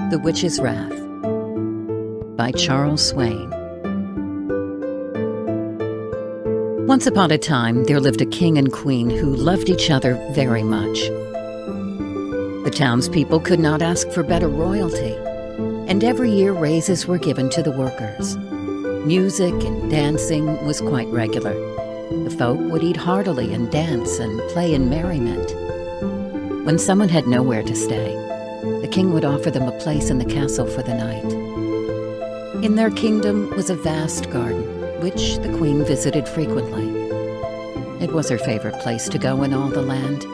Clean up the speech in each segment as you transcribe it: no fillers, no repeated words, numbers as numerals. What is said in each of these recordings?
The Witch's Wrath by Charles Swain. Once upon a time, there lived a king and queen who loved each other very much. The townspeople could not ask for better royalty, and every year raises were given to the workers. Music and dancing was quite regular. The folk would eat heartily and dance and play in merriment. When someone had nowhere to stay, the king would offer them a place in the castle for the night. In their kingdom was a vast garden, which the queen visited frequently. It was her favorite place to go in all the land,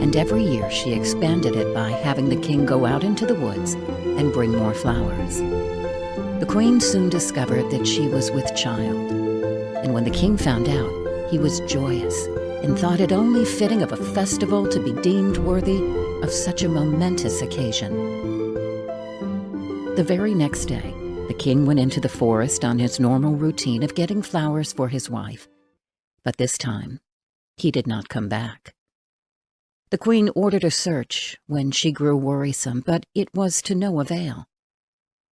and every year she expanded it by having the king go out into the woods and bring more flowers. The queen soon discovered that she was with child, and when the king found out, he was joyous and thought it only fitting of a festival to be deemed worthy of such a momentous occasion. The very next day, the king went into the forest on his normal routine of getting flowers for his wife, but this time he did not come back. The queen ordered a search when she grew worrisome, but it was to no avail.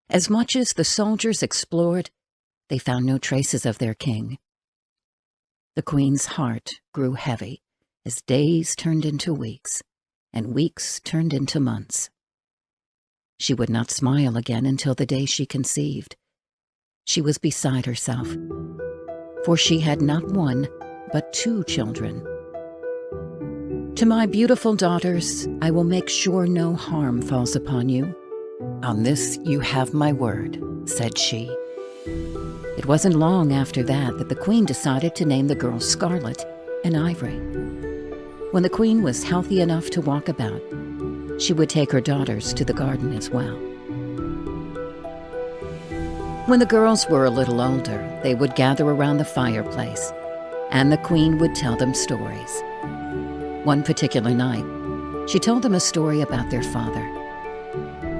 As much as the soldiers explored, they found no traces of their king. The queen's heart grew heavy as days turned into weeks, and weeks turned into months. She would not smile again until the day she conceived. She was beside herself, for she had not one, but 2 children. "To my beautiful daughters, I will make sure no harm falls upon you. On this you have my word," said she. It wasn't long after that the queen decided to name the girls Scarlet and Ivory. When the queen was healthy enough to walk about, she would take her daughters to the garden as well. When the girls were a little older, they would gather around the fireplace, and the queen would tell them stories. One particular night, she told them a story about their father.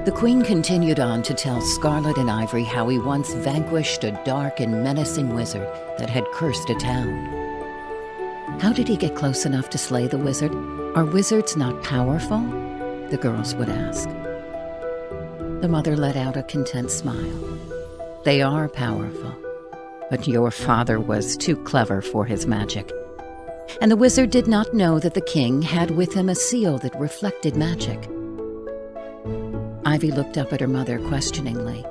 The queen continued on to tell Scarlet and Ivory how he once vanquished a dark and menacing wizard that had cursed a town. "How did he get close enough to slay the wizard? Are wizards not powerful?" the girls would ask. The mother let out a content smile. "They are powerful, but your father was too clever for his magic." And the wizard did not know that the king had with him a seal that reflected magic. Ivy looked up at her mother questioningly.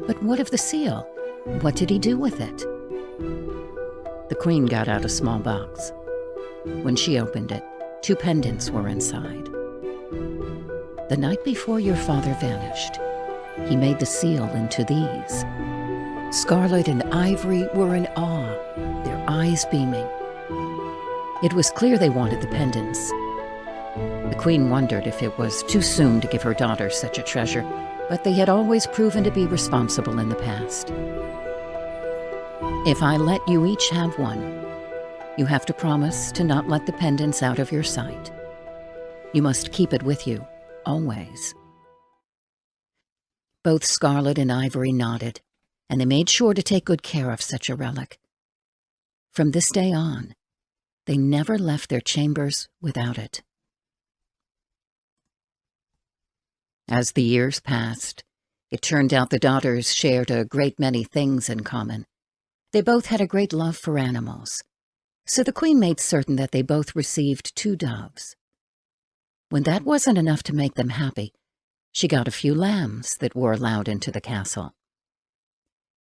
"But what of the seal? What did he do with it?" The queen got out a small box. When she opened it, 2 pendants were inside. "The night before your father vanished, he made the seal into these." Scarlet and Ivory were in awe, their eyes beaming. It was clear they wanted the pendants. The queen wondered if it was too soon to give her daughters such a treasure, but they had always proven to be responsible in the past. "If I let you each have one, you have to promise to not let the pendants out of your sight. You must keep it with you, always." Both Scarlet and Ivory nodded, and they made sure to take good care of such a relic. From this day on, they never left their chambers without it. As the years passed, it turned out the daughters shared a great many things in common. They both had a great love for animals, so the queen made certain that they both received 2 doves. When that wasn't enough to make them happy, she got a few lambs that were allowed into the castle.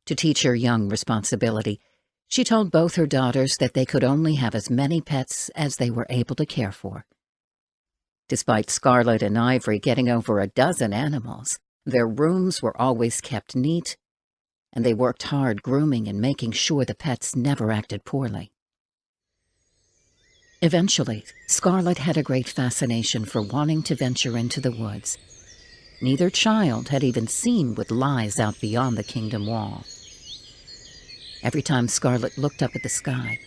To teach her young responsibility, she told both her daughters that they could only have as many pets as they were able to care for. Despite Scarlet and Ivory getting over a dozen animals, their rooms were always kept neat, and they worked hard grooming and making sure the pets never acted poorly. Eventually, Scarlet had a great fascination for wanting to venture into the woods. Neither child had even seen what lies out beyond the kingdom wall. Every time Scarlet looked up at the sky,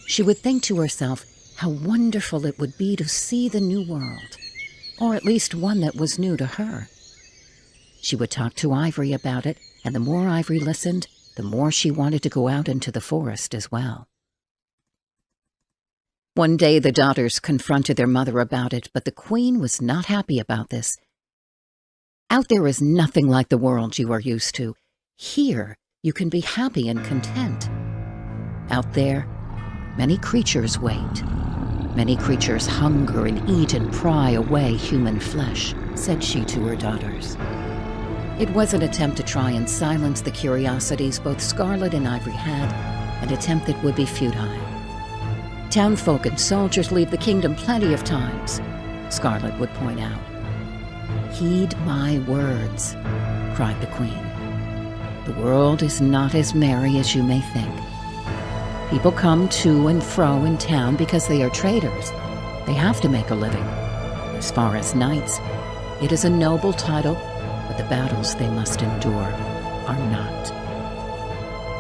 she would think to herself how wonderful it would be to see the new world, or at least one that was new to her. She would talk to Ivory about it, and the more Ivory listened, the more she wanted to go out into the forest as well. One day the daughters confronted their mother about it, but the queen was not happy about this. Out there is nothing like the world you are used to. Here, you can be happy and content. Out there, many creatures wait. Many creatures hunger and eat and pry away human flesh," said she to her daughters. It was an attempt to try and silence the curiosities both Scarlet and Ivory had, an attempt that would be futile. "Townfolk and soldiers leave the kingdom plenty of times," Scarlet would point out. "Heed my words," cried the Queen. "The world is not as merry as you may think. People come to and fro in town because they are traders. They have to make a living. As far as knights, it is a noble title, but the battles they must endure are not.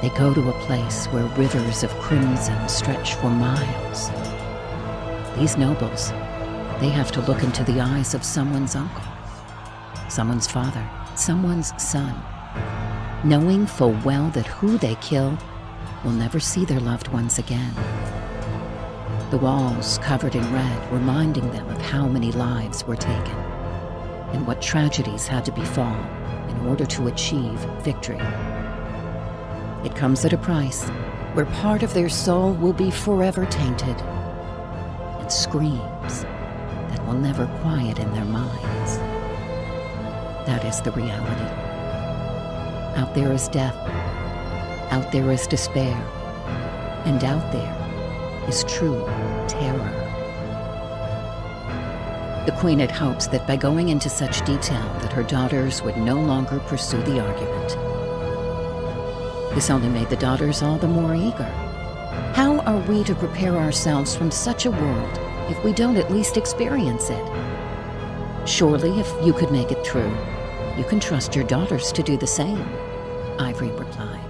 They go to a place where rivers of crimson stretch for miles. These nobles, they have to look into the eyes of someone's uncle, someone's father, someone's son, knowing full well that who they kill will never see their loved ones again. The walls covered in red, reminding them of how many lives were taken and what tragedies had to befall in order to achieve victory. It comes at a price where part of their soul will be forever tainted, and screams that will never quiet in their minds. That is the reality. Out there is death. Out there is despair. And out there is true terror." The Queen had hopes that by going into such detail that her daughters would no longer pursue the argument. This only made the daughters all the more eager. How are we to prepare ourselves from such a world if we don't at least experience it? Surely, if you could make it through, you can trust your daughters to do the same, Ivory replied.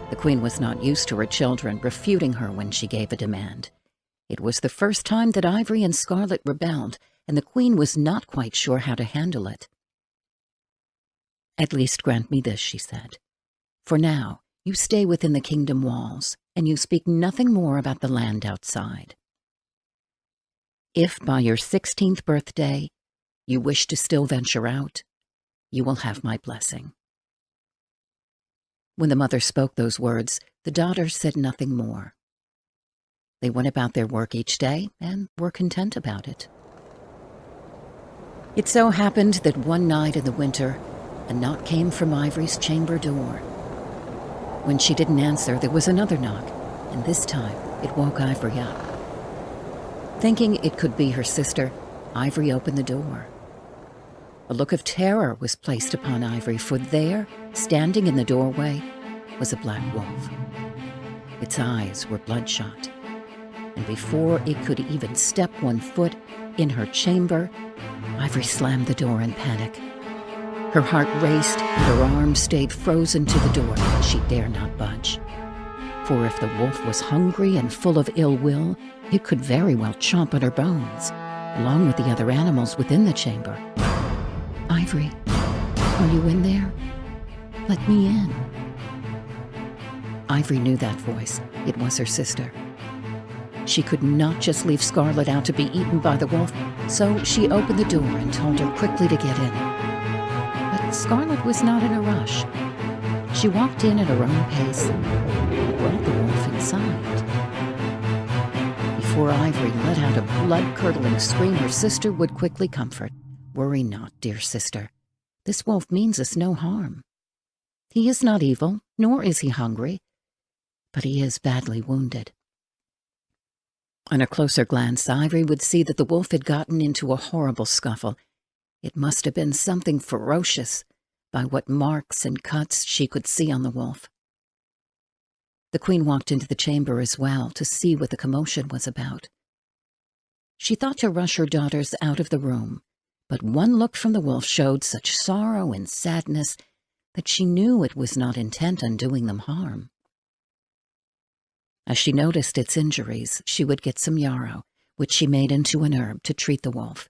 The Queen was not used to her children refuting her when she gave a demand. It was the first time that Ivory and Scarlet rebelled, and the Queen was not quite sure how to handle it. "At least grant me this," she said. "For now, you stay within the kingdom walls, and you speak nothing more about the land outside. If by your 16th birthday you wish to still venture out, you will have my blessing." When the mother spoke those words, the daughters said nothing more. They went about their work each day and were content about it. It so happened that one night in the winter, a knock came from Ivory's chamber door. When she didn't answer, there was another knock, and this time it woke Ivory up. Thinking it could be her sister, Ivory opened the door. A look of terror was placed upon Ivory, for there, standing in the doorway, was a black wolf. Its eyes were bloodshot, and before it could even step one foot in her chamber, Ivory slammed the door in panic. Her heart raced, and her arms stayed frozen to the door, but she dare not budge. For if the wolf was hungry and full of ill will, it could very well chomp on her bones, along with the other animals within the chamber. "Ivory, are you in there? Let me in." Ivory knew that voice. It was her sister. She could not just leave Scarlet out to be eaten by the wolf, so she opened the door and told her quickly to get in. But Scarlet was not in a rush. She walked in at her own pace and brought the wolf inside. Before Ivory let out a blood-curdling scream, her sister would quickly comfort. "Worry not, dear sister. This wolf means us no harm. He is not evil, nor is he hungry, but he is badly wounded." On a closer glance, Ivory would see that the wolf had gotten into a horrible scuffle. It must have been something ferocious, by what marks and cuts she could see on the wolf. The Queen walked into the chamber as well to see what the commotion was about. She thought to rush her daughters out of the room, but one look from the wolf showed such sorrow and sadness that she knew it was not intent on doing them harm. As she noticed its injuries, she would get some yarrow, which she made into an herb to treat the wolf.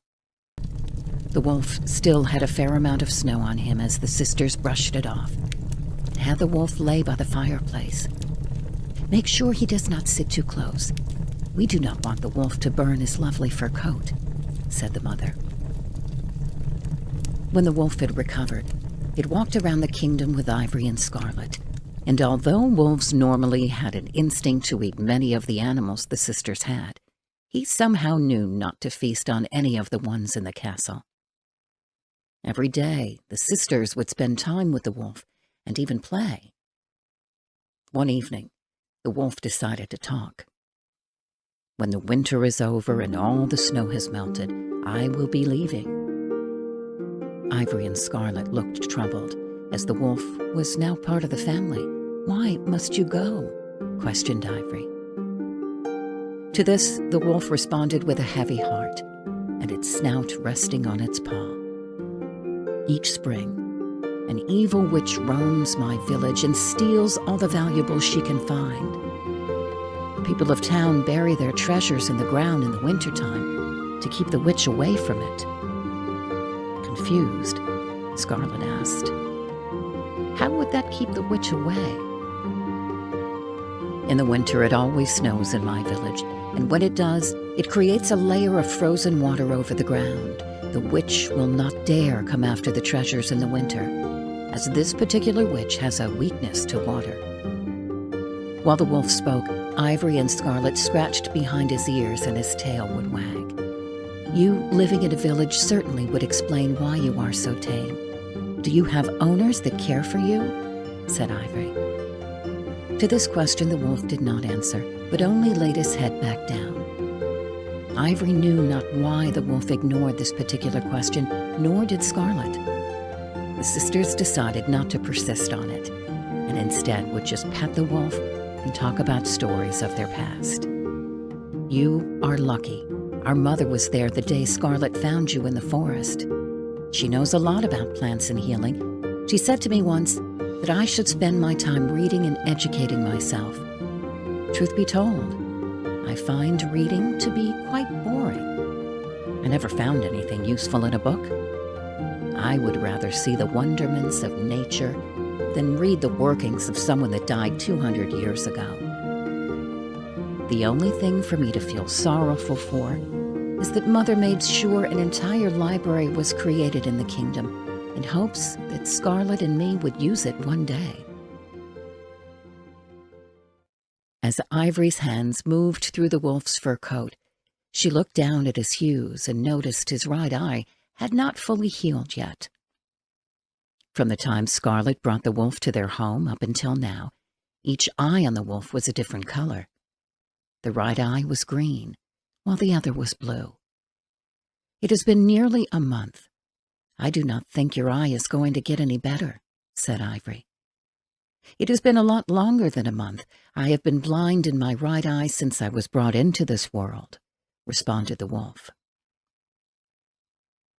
The wolf still had a fair amount of snow on him as the sisters brushed it off, and had the wolf lay by the fireplace. "Make sure he does not sit too close. We do not want the wolf to burn his lovely fur coat," said the mother. When the wolf had recovered, it walked around the kingdom with Ivory and Scarlet, and although wolves normally had an instinct to eat many of the animals the sisters had, he somehow knew not to feast on any of the ones in the castle. Every day, the sisters would spend time with the wolf and even play. One evening, the wolf decided to talk. "When the winter is over and all the snow has melted, I will be leaving." Ivory and Scarlet looked troubled, as the wolf was now part of the family. "Why must you go?" questioned Ivory. To this, the wolf responded with a heavy heart, and its snout resting on its paw. "Each spring, an evil witch roams my village and steals all the valuables she can find. The people of town bury their treasures in the ground in the wintertime to keep the witch away from it." Confused, Scarlet asked, "How would that keep the witch away?" "In the winter, it always snows in my village, and when it does, it creates a layer of frozen water over the ground. The witch will not dare come after the treasures in the winter, as this particular witch has a weakness to water." While the wolf spoke, Ivory and Scarlet scratched behind his ears and his tail would wag. "You living in a village certainly would explain why you are so tame. Do you have owners that care for you?" said Ivory. To this question the wolf did not answer, but only laid his head back down. Ivory knew not why the wolf ignored this particular question, nor did Scarlet. The sisters decided not to persist on it, and instead would just pet the wolf and talk about stories of their past. "You are lucky. Our mother was there the day Scarlet found you in the forest. She knows a lot about plants and healing. She said to me once that I should spend my time reading and educating myself. Truth be told, I find reading to be quite boring. I never found anything useful in a book. I would rather see the wonderments of nature than read the workings of someone that died 200 years ago. The only thing for me to feel sorrowful for is that Mother made sure an entire library was created in the kingdom in hopes that Scarlet and me would use it one day." As Ivory's hands moved through the wolf's fur coat, she looked down at his hues and noticed his right eye had not fully healed yet. From the time Scarlet brought the wolf to their home up until now, each eye on the wolf was a different color. The right eye was green, while the other was blue. "It has been nearly a month. I do not think your eye is going to get any better," said Ivory. "It has been a lot longer than a month. I have been blind in my right eye since I was brought into this world," responded the wolf.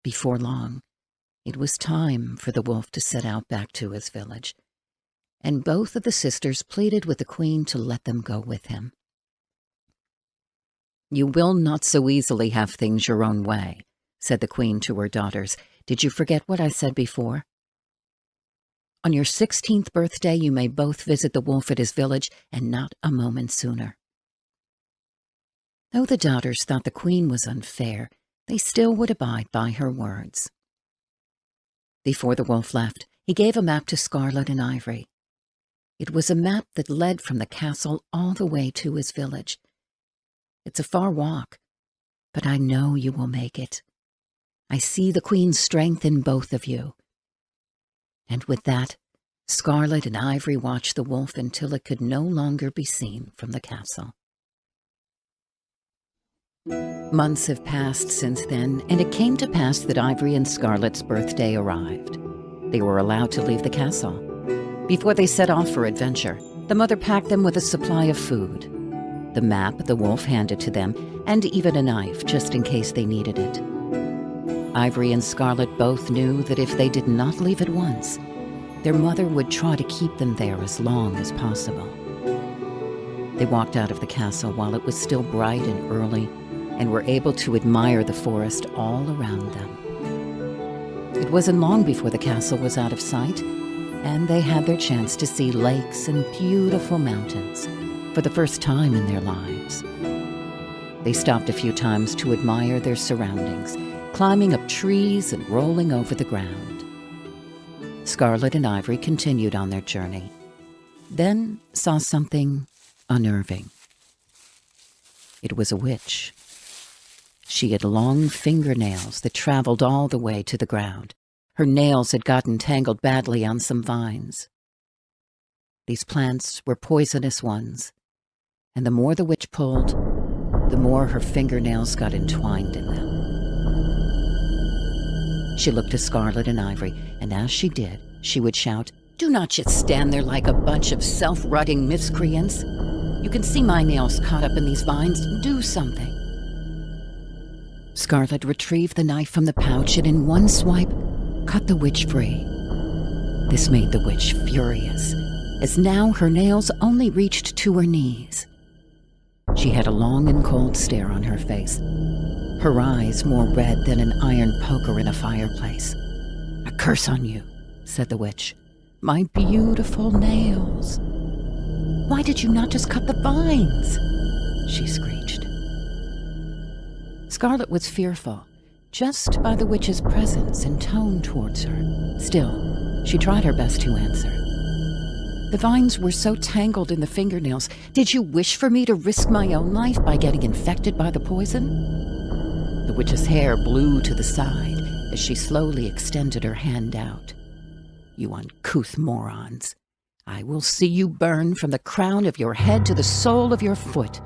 Before long, it was time for the wolf to set out back to his village, and both of the sisters pleaded with the queen to let them go with him. "You will not so easily have things your own way," said the queen to her daughters. "Did you forget what I said before? On your 16th birthday, you may both visit the wolf at his village, and not a moment sooner." Though the daughters thought the queen was unfair, they still would abide by her words. Before the wolf left, he gave a map to Scarlet and Ivory. It was a map that led from the castle all the way to his village. "It's a far walk, but I know you will make it. I see the queen's strength in both of you." And with that, Scarlet and Ivory watched the wolf until it could no longer be seen from the castle. Months have passed since then, and it came to pass that Ivory and Scarlet's birthday arrived. They were allowed to leave the castle. Before they set off for adventure, the mother packed them with a supply of food. The map the wolf handed to them, and even a knife, just in case they needed it. Ivory and Scarlet both knew that if they did not leave at once, their mother would try to keep them there as long as possible. They walked out of the castle while it was still bright and early, and were able to admire the forest all around them. It wasn't long before the castle was out of sight, and they had their chance to see lakes and beautiful mountains for the first time in their lives. They stopped a few times to admire their surroundings, climbing up trees and rolling over the ground. Scarlet and Ivory continued on their journey, then saw something unnerving. It was a witch. She had long fingernails that traveled all the way to the ground. Her nails had gotten tangled badly on some vines. These plants were poisonous ones, and the more the witch pulled, the more her fingernails got entwined in them. She looked to Scarlet and Ivory, and as she did, she would shout, "Do not just stand there like a bunch of self-rutting miscreants. You can see my nails caught up in these vines. Do something." Scarlet retrieved the knife from the pouch and in one swipe, cut the witch free. This made the witch furious, as now her nails only reached to her knees. She had a long and cold stare on her face, her eyes more red than an iron poker in a fireplace. "A curse on you," said the witch. "My beautiful nails. Why did you not just cut the vines?" she screeched. Scarlet was fearful, just by the witch's presence and tone towards her. Still, she tried her best to answer. "The vines were so tangled in the fingernails. Did you wish for me to risk my own life by getting infected by the poison?" The witch's hair blew to the side as she slowly extended her hand out. "You uncouth morons. I will see you burn from the crown of your head to the sole of your foot."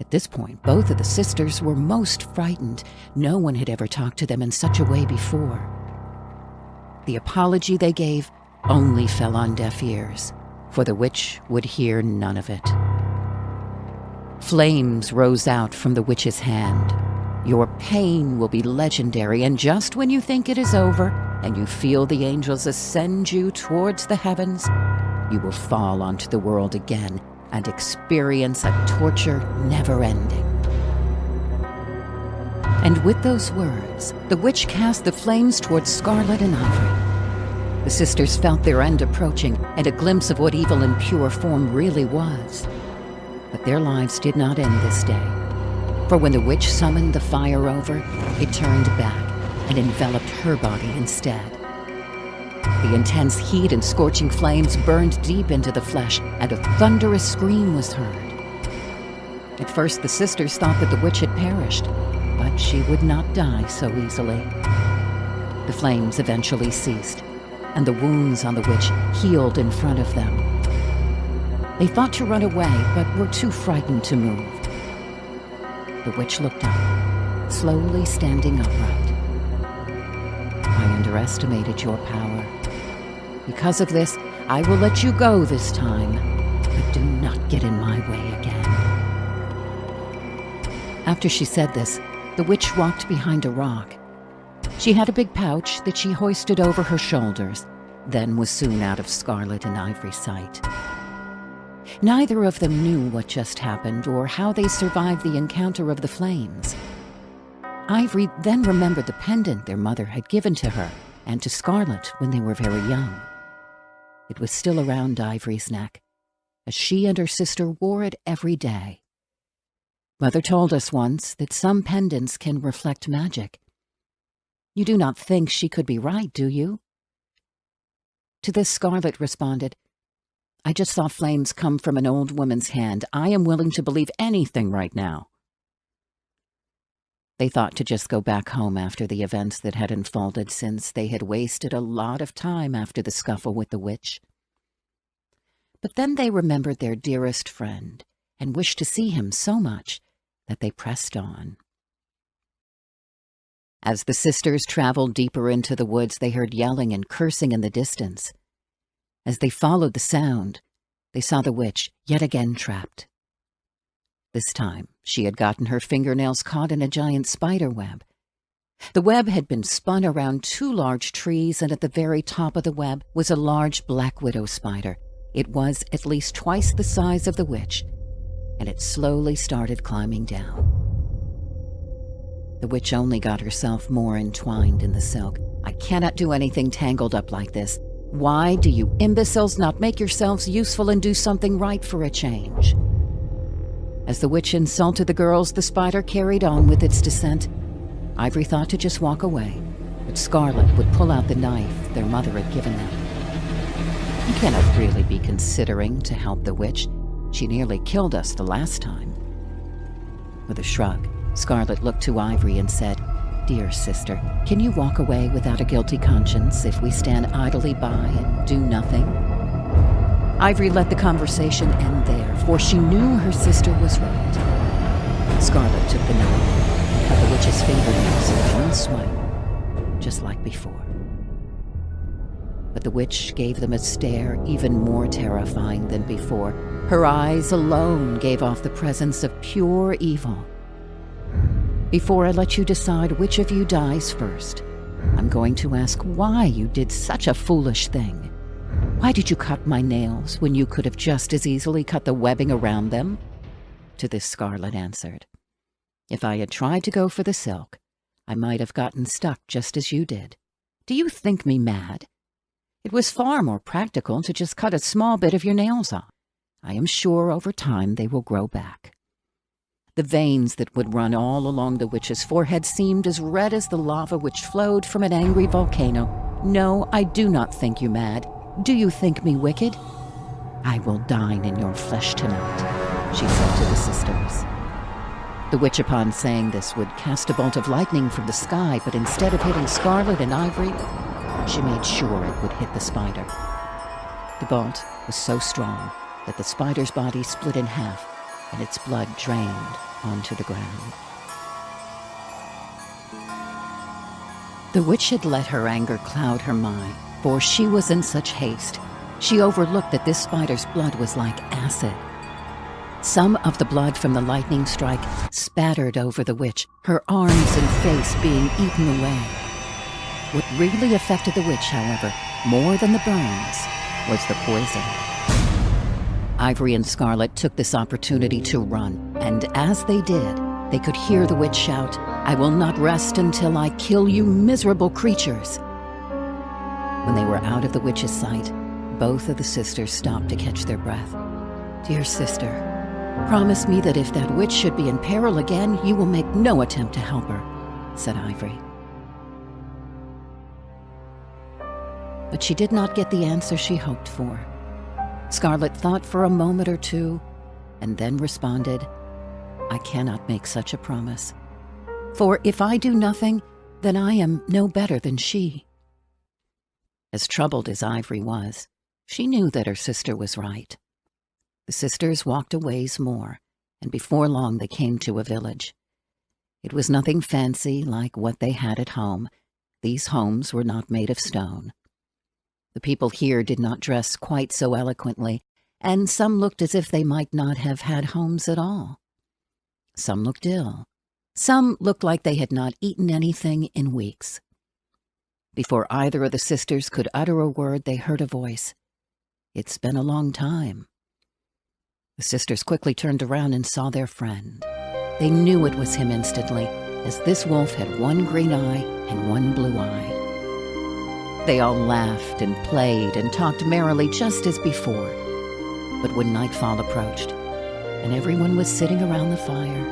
At this point, both of the sisters were most frightened. No one had ever talked to them in such a way before. The apology they gave only fell on deaf ears, for the witch would hear none of it. Flames rose out from the witch's hand. "Your pain will be legendary, and just when you think it is over, and you feel the angels ascend you towards the heavens, you will fall onto the world again and experience a torture never-ending." And with those words, the witch cast the flames towards Scarlet and Ivory. The sisters felt their end approaching and a glimpse of what evil in pure form really was. But their lives did not end this day, for when the witch summoned the fire over, it turned back and enveloped her body instead. The intense heat and scorching flames burned deep into the flesh, and a thunderous scream was heard. At first, the sisters thought that the witch had perished, but she would not die so easily. The flames eventually ceased, and the wounds on the witch healed in front of them. They thought to run away, but were too frightened to move. The witch looked up, slowly standing upright. "I underestimated your power. Because of this, I will let you go this time, but do not get in my way again." After she said this, the witch walked behind a rock. She had a big pouch that she hoisted over her shoulders, then was soon out of Scarlet and Ivory's sight. Neither of them knew what just happened or how they survived the encounter of the flames. Ivory then remembered the pendant their mother had given to her and to Scarlet when they were very young. It was still around Ivory's neck, as she and her sister wore it every day. Mother told us once that some pendants can reflect magic. You do not think she could be right, do you? To this Scarlet responded, "I just saw flames come from an old woman's hand. I am willing to believe anything right now." They thought to just go back home after the events that had unfolded, since they had wasted a lot of time after the scuffle with the witch. But then they remembered their dearest friend and wished to see him so much that they pressed on. As the sisters traveled deeper into the woods, they heard yelling and cursing in the distance. As they followed the sound, they saw the witch yet again trapped. This time, she had gotten her fingernails caught in a giant spider web. The web had been spun around 2 large trees, and at the very top of the web was a large black widow spider. It was at least twice the size of the witch, and it slowly started climbing down. The witch only got herself more entwined in the silk. "I cannot do anything tangled up like this. Why do you imbeciles not make yourselves useful and do something right for a change?" As the witch insulted the girls, the spider carried on with its descent. Ivory thought to just walk away, but Scarlet would pull out the knife their mother had given them. "You cannot really be considering to help the witch. She nearly killed us the last time." With a shrug, Scarlet looked to Ivory and said, "Dear sister, can you walk away without a guilty conscience if we stand idly by and do nothing?" Ivory let the conversation end there, for she knew her sister was right. Scarlet took the knife and cut the witch's fingernails in one swipe, just like before. But the witch gave them a stare even more terrifying than before. Her eyes alone gave off the presence of pure evil. "Before I let you decide which of you dies first, I'm going to ask why you did such a foolish thing. Why did you cut my nails when you could have just as easily cut the webbing around them?" To this Scarlet answered, "If I had tried to go for the silk, I might have gotten stuck just as you did. Do you think me mad? It was far more practical to just cut a small bit of your nails off. I am sure over time they will grow back." The veins that would run all along the witch's forehead seemed as red as the lava which flowed from an angry volcano. "No, I do not think you mad. Do you think me wicked? I will dine in your flesh tonight," she said to the sisters. The witch, upon saying this, would cast a bolt of lightning from the sky, but instead of hitting Scarlet and Ivory, she made sure it would hit the spider. The bolt was so strong that the spider's body split in half and its blood drained onto the ground. The witch had let her anger cloud her mind, for she was in such haste. She overlooked that this spider's blood was like acid. Some of the blood from the lightning strike spattered over the witch, her arms and face being eaten away. What really affected the witch, however, more than the burns, was the poison. Ivory and Scarlet took this opportunity to run, and as they did, they could hear the witch shout, "I will not rest until I kill you miserable creatures." When they were out of the witch's sight, both of the sisters stopped to catch their breath. "Dear sister, promise me that if that witch should be in peril again, you will make no attempt to help her," said Ivory. But she did not get the answer she hoped for. Scarlet thought for a moment or two, and then responded, "I cannot make such a promise. For if I do nothing, then I am no better than she." As troubled as Ivory was, she knew that her sister was right. The sisters walked a ways more, and before long they came to a village. It was nothing fancy like what they had at home. These homes were not made of stone. The people here did not dress quite so eloquently, and some looked as if they might not have had homes at all. Some looked ill. Some looked like they had not eaten anything in weeks. Before either of the sisters could utter a word, they heard a voice. "It's been a long time." The sisters quickly turned around and saw their friend. They knew it was him instantly, as this wolf had one green eye and one blue eye. They all laughed and played and talked merrily just as before. But when nightfall approached, and everyone was sitting around the fire,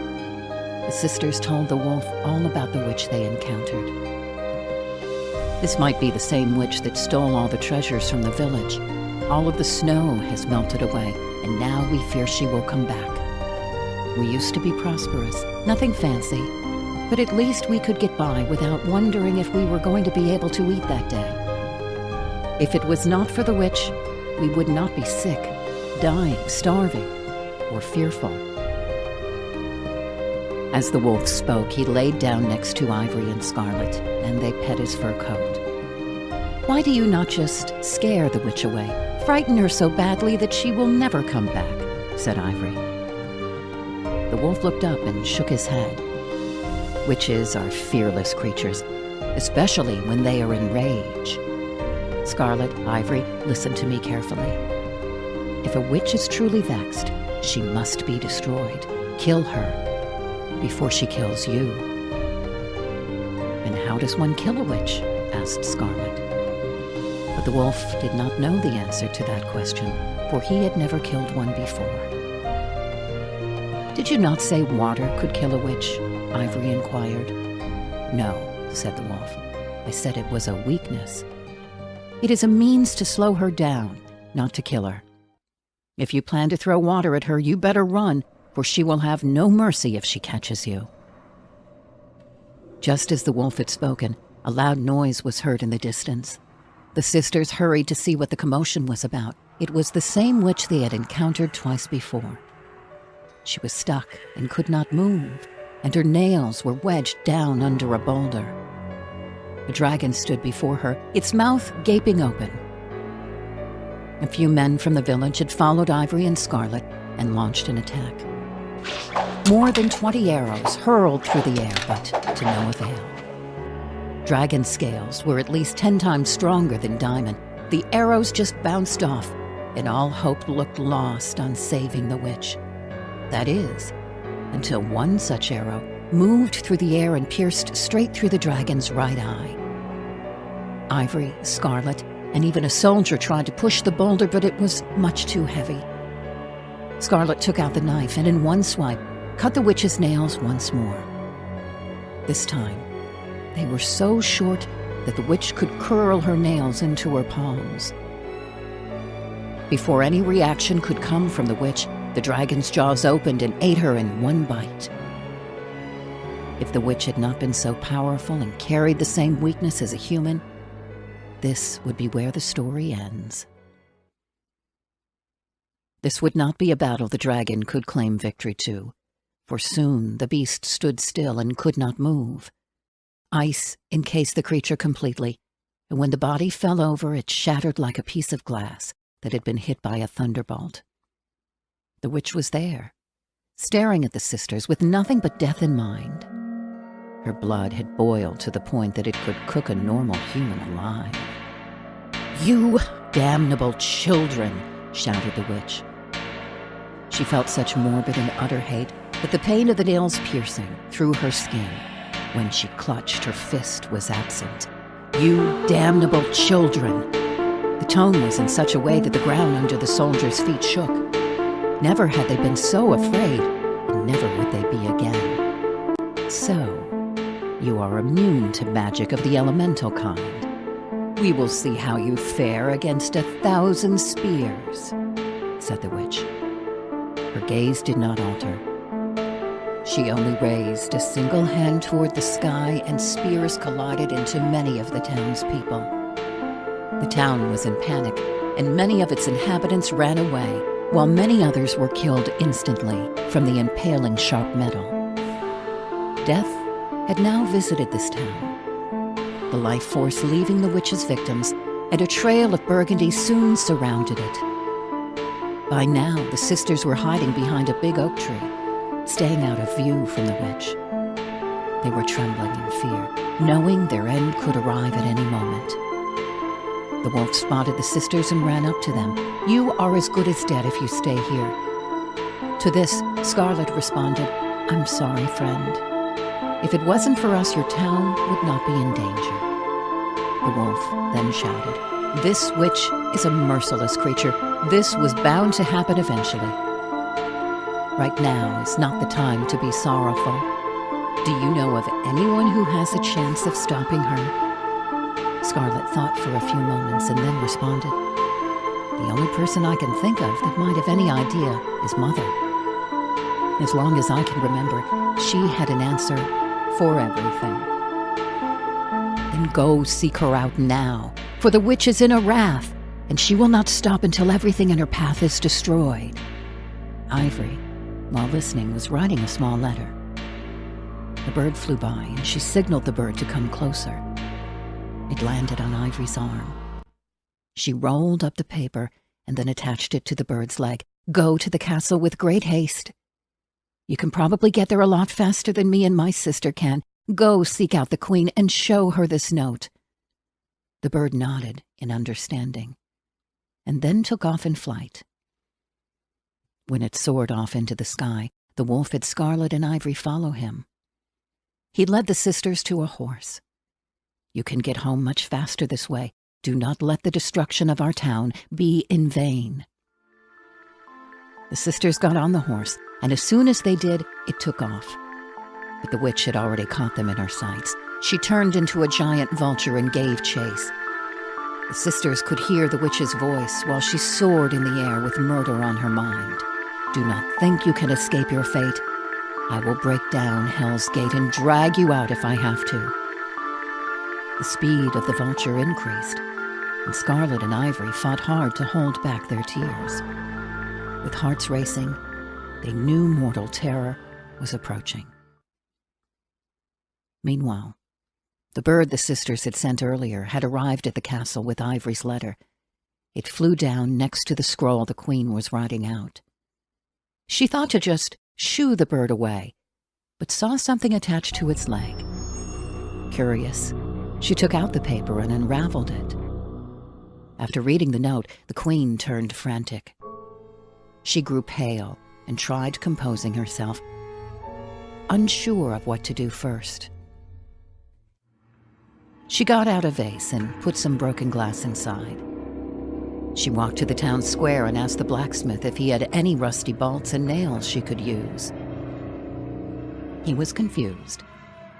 the sisters told the wolf all about the witch they encountered. This might be the same witch that stole all the treasures from the village. All of the snow has melted away, and now we fear she will come back. We used to be prosperous, nothing fancy, but at least we could get by without wondering if we were going to be able to eat that day. If it was not for the witch, we would not be sick, dying, starving, or fearful. As the wolf spoke, he laid down next to Ivory and Scarlet, and they pet his fur coat. "Why do you not just scare the witch away? Frighten her so badly that she will never come back," said Ivory. The wolf looked up and shook his head. Witches are fearless creatures, especially when they are in rage. Scarlet, Ivory, listen to me carefully. If a witch is truly vexed, she must be destroyed. Kill her before she kills you. "And how does one kill a witch?" asked Scarlet. But the wolf did not know the answer to that question, for he had never killed one before. "Did you not say water could kill a witch?" Ivory inquired. "No," said the wolf. "I said it was a weakness. It is a means to slow her down, not to kill her. If you plan to throw water at her, you better run, for she will have no mercy if she catches you." Just as the wolf had spoken, a loud noise was heard in the distance. The sisters hurried to see what the commotion was about. It was the same witch they had encountered twice before. She was stuck and could not move, and her nails were wedged down under a boulder. A dragon stood before her, its mouth gaping open. A few men from the village had followed Ivory and Scarlet and launched an attack. More than 20 arrows hurled through the air, but to no avail. Dragon scales were at least 10 times stronger than Diamond. The arrows just bounced off, and all hope looked lost on saving the witch. That is, until one such arrow moved through the air and pierced straight through the dragon's right eye. Ivory, Scarlet, and even a soldier tried to push the boulder, but it was much too heavy. Scarlet took out the knife and in one swipe cut the witch's nails once more. This time, they were so short that the witch could curl her nails into her palms. Before any reaction could come from the witch, the dragon's jaws opened and ate her in one bite. If the witch had not been so powerful and carried the same weakness as a human, this would be where the story ends. This would not be a battle the dragon could claim victory to, for soon the beast stood still and could not move. Ice encased the creature completely, and when the body fell over, it shattered like a piece of glass that had been hit by a thunderbolt. The witch was there, staring at the sisters with nothing but death in mind. Her blood had boiled to the point that it could cook a normal human alive. "You damnable children!" shouted the witch. She felt such morbid and utter hate that the pain of the nails piercing through her skin. When she clutched, her fist was absent. "You damnable children!" The tone was in such a way that the ground under the soldiers' feet shook. Never had they been so afraid, and never would they be again. "So, you are immune to magic of the elemental kind. We will see how you fare against 1,000 spears," said the witch. Her gaze did not alter. She only raised a single hand toward the sky, and spears collided into many of the townspeople. The town was in panic, and many of its inhabitants ran away, while many others were killed instantly from the impaling sharp metal. Death had now visited this town, the life force leaving the witch's victims, and a trail of burgundy soon surrounded it. By now, the sisters were hiding behind a big oak tree, staying out of view from the witch. They were trembling in fear, knowing their end could arrive at any moment. The wolf spotted the sisters and ran up to them. "You are as good as dead if you stay here." To this, Scarlet responded, "I'm sorry, friend. If it wasn't for us, your town would not be in danger." The wolf then shouted, "This witch is a merciless creature. This was bound to happen eventually. Right now is not the time to be sorrowful. Do you know of anyone who has a chance of stopping her?" Scarlet thought for a few moments and then responded, "The only person I can think of that might have any idea is Mother. As long as I can remember, she had an answer for everything." "Then go seek her out now, for the witch is in a wrath, and she will not stop until everything in her path is destroyed." Ivory, while listening, was writing a small letter. A bird flew by, and she signaled the bird to come closer. It landed on Ivory's arm. She rolled up the paper and then attached it to the bird's leg. "Go to the castle with great haste. You can probably get there a lot faster than me and my sister can. Go seek out the queen and show her this note." The bird nodded in understanding, and then took off in flight. When it soared off into the sky, the wolf had Scarlet and Ivory follow him. He led the sisters to a horse. "You can get home much faster this way. Do not let the destruction of our town be in vain." The sisters got on the horse, and as soon as they did, it took off. But the witch had already caught them in her sights. She turned into a giant vulture and gave chase. The sisters could hear the witch's voice while she soared in the air with murder on her mind. Do not think you can escape your fate. I will break down Hell's Gate and drag you out if I have to. The speed of the vulture increased, and Scarlet and Ivory fought hard to hold back their tears. With hearts racing, they knew mortal terror was approaching. Meanwhile, the bird the sisters had sent earlier had arrived at the castle with Ivory's letter. It flew down next to the scroll the queen was writing out. She thought to just shoo the bird away, but saw something attached to its leg. Curious, she took out the paper and unraveled it. After reading the note, the queen turned frantic. She grew pale and tried composing herself, unsure of what to do first. She got out a vase and put some broken glass inside. She walked to the town square and asked the blacksmith if he had any rusty bolts and nails she could use. He was confused,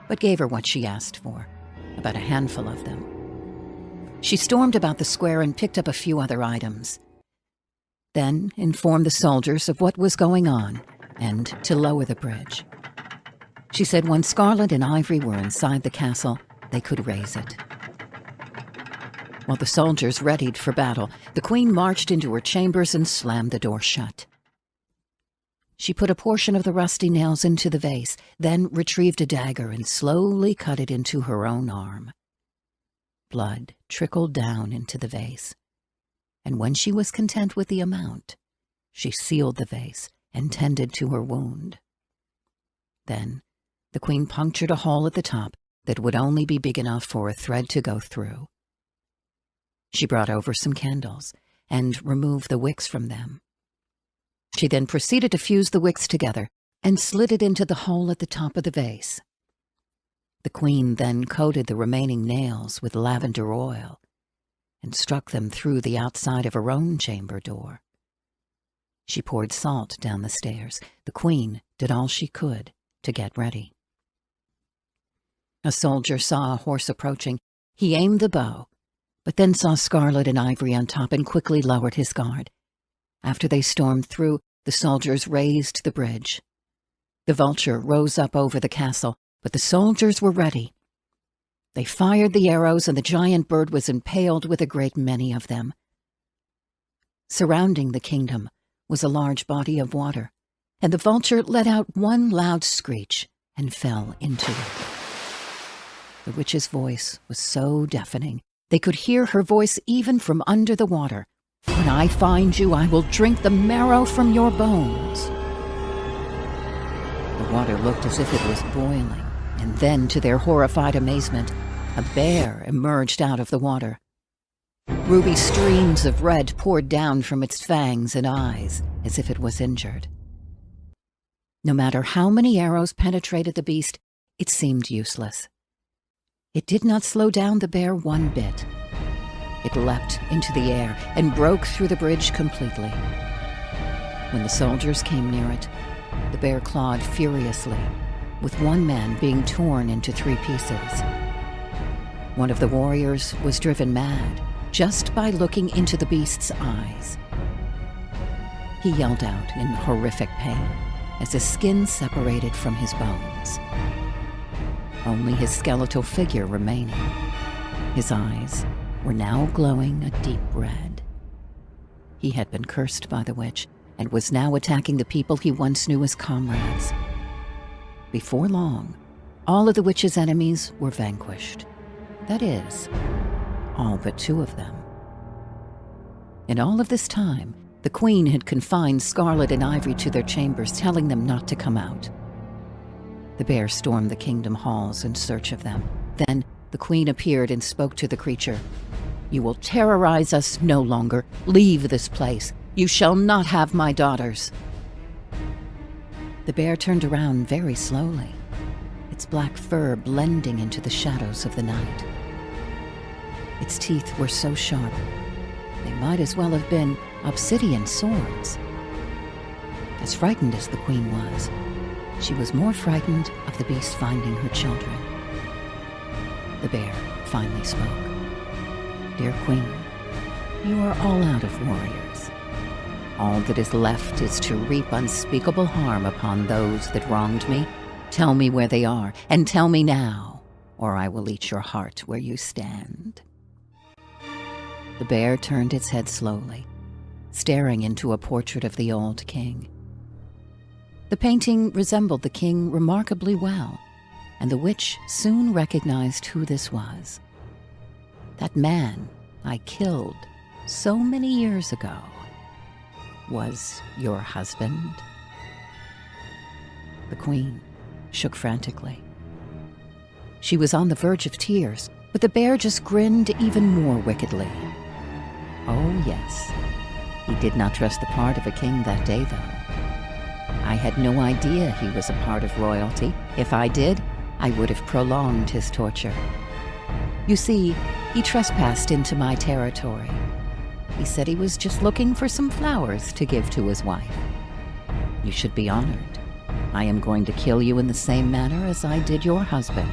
but gave her what she asked for, about a handful of them. She stormed about the square and picked up a few other items. Then informed the soldiers of what was going on and to lower the bridge. She said when Scarlet and Ivory were inside the castle, they could raise it. While the soldiers readied for battle, the queen marched into her chambers and slammed the door shut. She put a portion of the rusty nails into the vase, then retrieved a dagger and slowly cut it into her own arm. Blood trickled down into the vase, and when she was content with the amount, she sealed the vase and tended to her wound. Then the queen punctured a hole at the top that would only be big enough for a thread to go through. She brought over some candles and removed the wicks from them. She then proceeded to fuse the wicks together and slid it into the hole at the top of the vase. The queen then coated the remaining nails with lavender oil and struck them through the outside of her own chamber door. She poured salt down the stairs. The queen did all she could to get ready. A soldier saw a horse approaching. He aimed the bow, but then saw Scarlet and Ivory on top and quickly lowered his guard. After they stormed through, the soldiers raised the bridge. The vulture rose up over the castle, but the soldiers were ready. They fired the arrows, and the giant bird was impaled with a great many of them. Surrounding the kingdom was a large body of water, and the vulture let out one loud screech and fell into it. The witch's voice was so deafening, they could hear her voice even from under the water. When I find you, I will drink the marrow from your bones. The water looked as if it was boiling, and then, to their horrified amazement, a bear emerged out of the water. Ruby streams of red poured down from its fangs and eyes, as if it was injured. No matter how many arrows penetrated the beast, it seemed useless. It did not slow down the bear one bit. It leapt into the air and broke through the bridge completely. When the soldiers came near it, the bear clawed furiously, with one man being torn into 3 pieces. One of the warriors was driven mad just by looking into the beast's eyes. He yelled out in horrific pain as his skin separated from his bones. Only his skeletal figure remaining. His eyes were now glowing a deep red. He had been cursed by the witch and was now attacking the people he once knew as comrades. Before long, all of the witch's enemies were vanquished. That is, all but 2 of them. In all of this time, the queen had confined Scarlet and Ivory to their chambers, telling them not to come out. The bear stormed the kingdom halls in search of them. Then the queen appeared and spoke to the creature. You will terrorize us no longer. Leave this place. You shall not have my daughters. The bear turned around very slowly, its black fur blending into the shadows of the night. Its teeth were so sharp, they might as well have been obsidian swords. As frightened as the queen was, she was more frightened of the beast finding her children. The bear finally spoke. "Dear Queen, you are all out of warriors. All that is left is to reap unspeakable harm upon those that wronged me. Tell me where they are, and tell me now, or I will eat your heart where you stand." The bear turned its head slowly, staring into a portrait of the old king. The painting resembled the king remarkably well, and the witch soon recognized who this was. "That man I killed so many years ago was your husband?" The queen shook frantically. She was on the verge of tears, but the bear just grinned even more wickedly. "Oh, yes. He did not trust the part of a king that day, though. I had no idea he was a part of royalty. If I did, I would have prolonged his torture. You see, he trespassed into my territory. He said he was just looking for some flowers to give to his wife. You should be honored. I am going to kill you in the same manner as I did your husband.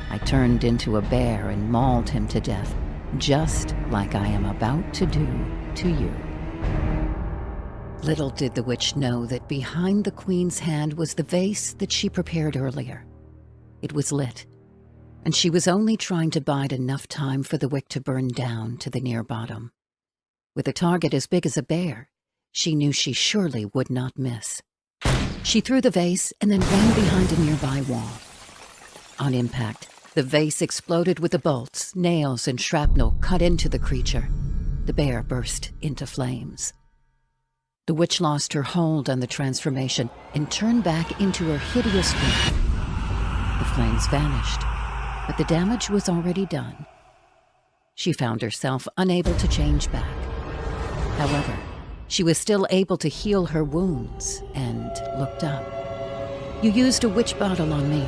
I turned into a bear and mauled him to death, just like I am about to do to you." Little did the witch know that behind the queen's hand was the vase that she prepared earlier. It was lit, and she was only trying to bide enough time for the wick to burn down to the near bottom. With a target as big as a bear, she knew she surely would not miss. She threw the vase and then ran behind a nearby wall. On impact, the vase exploded with the bolts, nails, and shrapnel cut into the creature. The bear burst into flames. The witch lost her hold on the transformation and turned back into her hideous form. The flames vanished, but the damage was already done. She found herself unable to change back. However, she was still able to heal her wounds and looked up. "You used a witch bottle on me.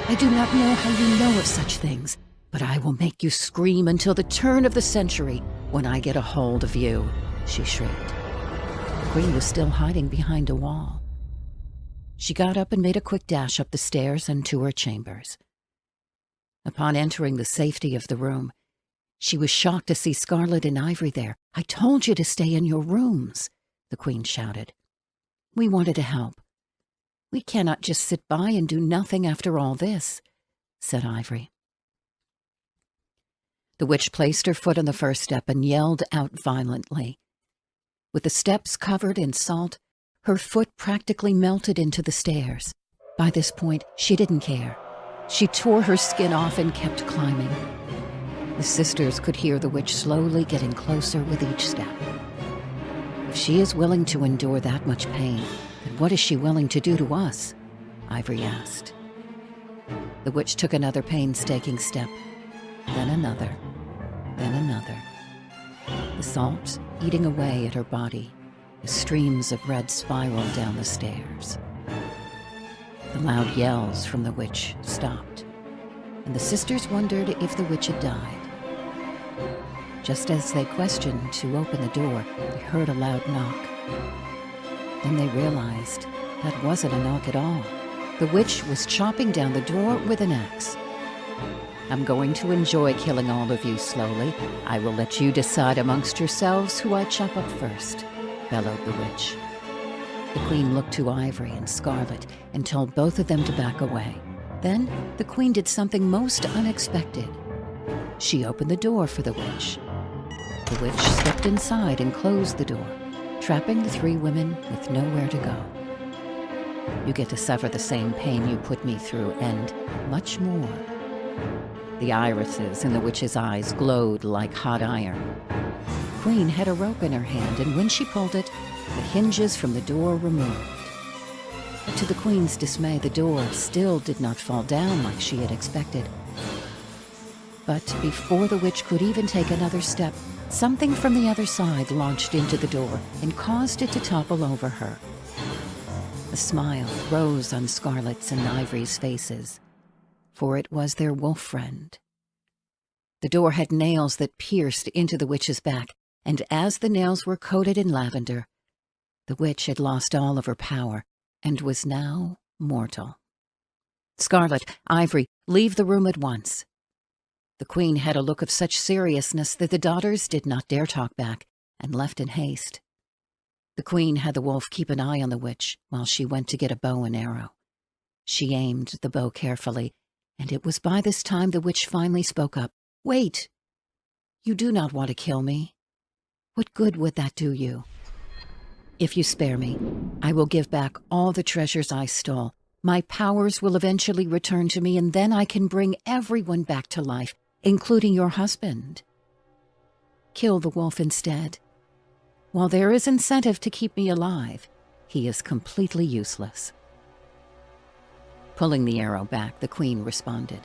I do not know how you know of such things, but I will make you scream until the turn of the century when I get a hold of you," she shrieked. The queen was still hiding behind a wall. She got up and made a quick dash up the stairs and to her chambers. Upon entering the safety of the room, she was shocked to see Scarlet and Ivory there. "I told you to stay in your rooms," the queen shouted. "We wanted to help. We cannot just sit by and do nothing after all this," said Ivory. The witch placed her foot on the first step and yelled out violently. With the steps covered in salt, her foot practically melted into the stairs. By this point, she didn't care. She tore her skin off and kept climbing. The sisters could hear the witch slowly getting closer with each step. "If she is willing to endure that much pain, then what is she willing to do to us?" Ivory asked. The witch took another painstaking step, then another, then another. The salt eating away at her body, as streams of red spiraled down the stairs. The loud yells from the witch stopped, and the sisters wondered if the witch had died. Just as they questioned to open the door, they heard a loud knock. Then they realized that wasn't a knock at all. The witch was chopping down the door with an axe. "I'm going to enjoy killing all of you slowly. I will let you decide amongst yourselves who I chop up first," bellowed the witch. The queen looked to Ivory and Scarlet and told both of them to back away. Then the queen did something most unexpected. She opened the door for the witch. The witch stepped inside and closed the door, trapping the three women with nowhere to go. "You get to suffer the same pain you put me through, and much more." The irises in the witch's eyes glowed like hot iron. The queen had a rope in her hand, and when she pulled it, the hinges from the door removed. To the queen's dismay, the door still did not fall down like she had expected. But before the witch could even take another step, something from the other side launched into the door and caused it to topple over her. A smile rose on Scarlet's and Ivory's faces, for it was their wolf friend. The door had nails that pierced into the witch's back, and as the nails were coated in lavender, the witch had lost all of her power and was now mortal. "Scarlet, Ivory, leave the room at once." The queen had a look of such seriousness that the daughters did not dare talk back, and left in haste. The queen had the wolf keep an eye on the witch while she went to get a bow and arrow. She aimed the bow carefully, and it was by this time the witch finally spoke up. "Wait! You do not want to kill me. What good would that do you? If you spare me, I will give back all the treasures I stole. My powers will eventually return to me, and then I can bring everyone back to life, including your husband. Kill the wolf instead. While there is incentive to keep me alive, he is completely useless." Pulling the arrow back, the queen responded,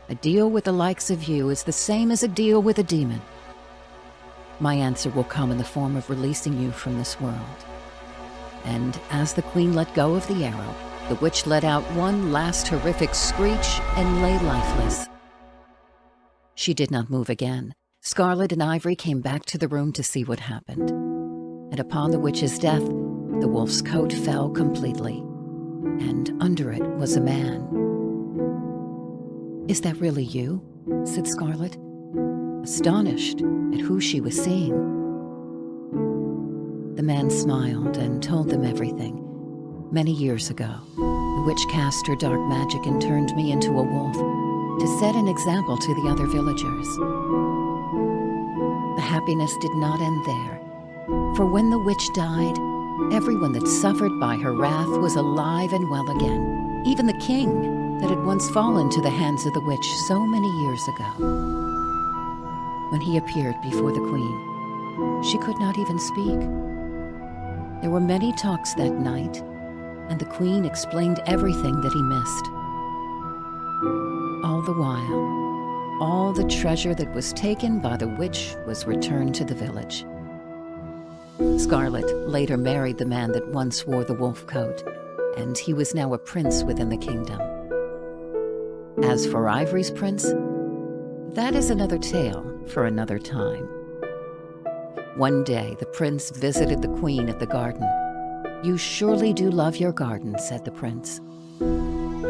"A deal with the likes of you is the same as a deal with a demon. My answer will come in the form of releasing you from this world." And as the queen let go of the arrow, the witch let out one last horrific screech and lay lifeless. She did not move again. Scarlet and Ivory came back to the room to see what happened. And upon the witch's death, the wolf's coat fell completely, and under it was a man. "Is that really you?" said Scarlet, astonished at who she was seeing. The man smiled and told them everything. "Many years ago, the witch cast her dark magic and turned me into a wolf to set an example to the other villagers. The happiness did not end there, for when the witch died, everyone that suffered by her wrath was alive and well again, even the king that had once fallen to the hands of the witch so many years ago. When he appeared before the queen, she could not even speak. There were many talks that night, and the queen explained everything that he missed. All the while, all the treasure that was taken by the witch was returned to the village. Scarlet later married the man that once wore the wolf coat, and he was now a prince within the kingdom. As for Ivory's prince, that is another tale for another time. One day the prince visited the queen at the garden. "You surely do love your garden," said the prince.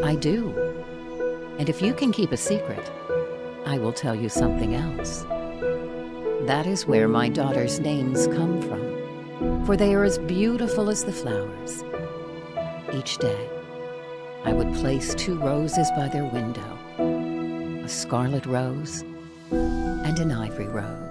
"I do. And if you can keep a secret, I will tell you something else. That is where my daughters' names come from, for they are as beautiful as the flowers. Each day, I would place 2 roses by their window, a scarlet rose and an ivory rose.